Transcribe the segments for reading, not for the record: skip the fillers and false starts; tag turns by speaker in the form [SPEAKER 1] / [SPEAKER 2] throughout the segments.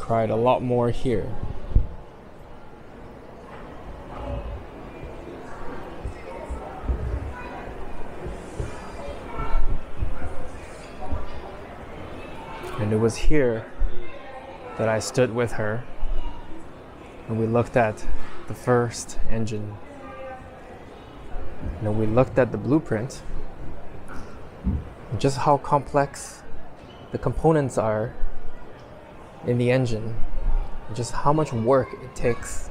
[SPEAKER 1] cried a lot more here. And it was here that I stood with her and we looked at the first engine. And we looked at the blueprint and just how complex the components are in the engine, and just how much work it takes.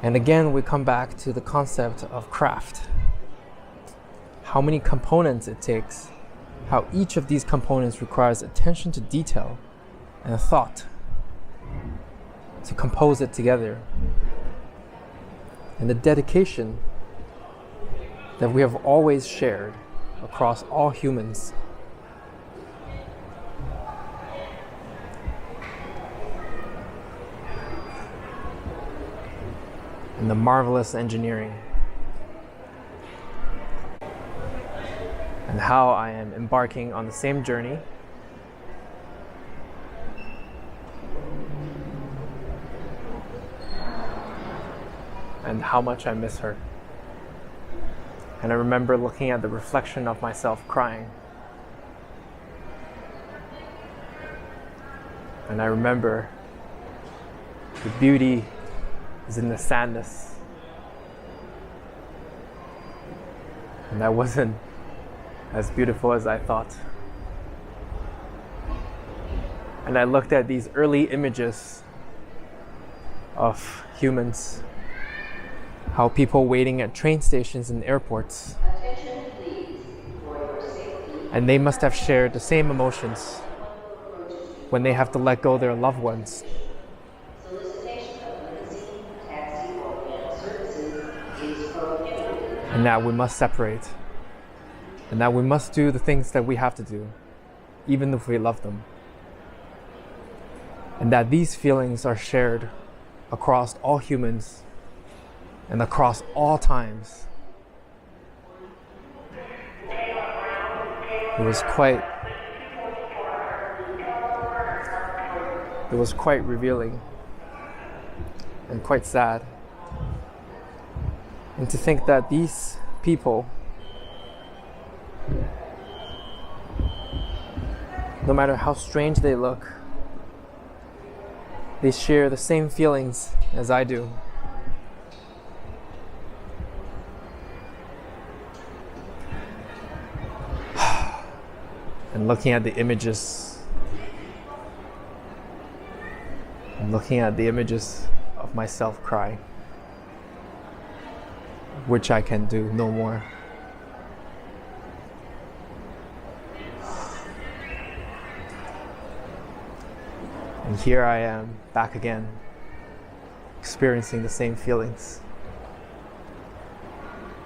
[SPEAKER 1] And again, we come back to the concept of craft. How many components it takes, how each of these components requires attention to detail and thought to compose it together. And the dedication that we have always shared across all humans. And the marvelous engineering. And how I am embarking on the same journey. And how much I miss her. And I remember looking at the reflection of myself crying. And I remember the beauty is in the sadness. And that wasn't as beautiful as I thought. And I looked at these early images of humans, how people waiting at train stations and airports. And they must have shared the same emotions when they have to let go their loved ones. And that we must separate. And that we must do the things that we have to do, even if we love them. And that these feelings are shared across all humans and across all times. It was quite revealing and quite sad. And to think that these people, no matter how strange they look, they share the same feelings as I do. And looking at the images, of myself crying, which I can do no more. And here I am, back again, experiencing the same feelings,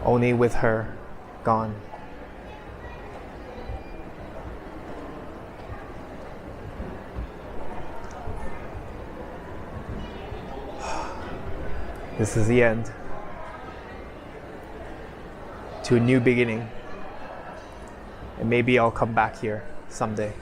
[SPEAKER 1] only with her gone. This is the end to a new beginning, and maybe I'll come back here someday.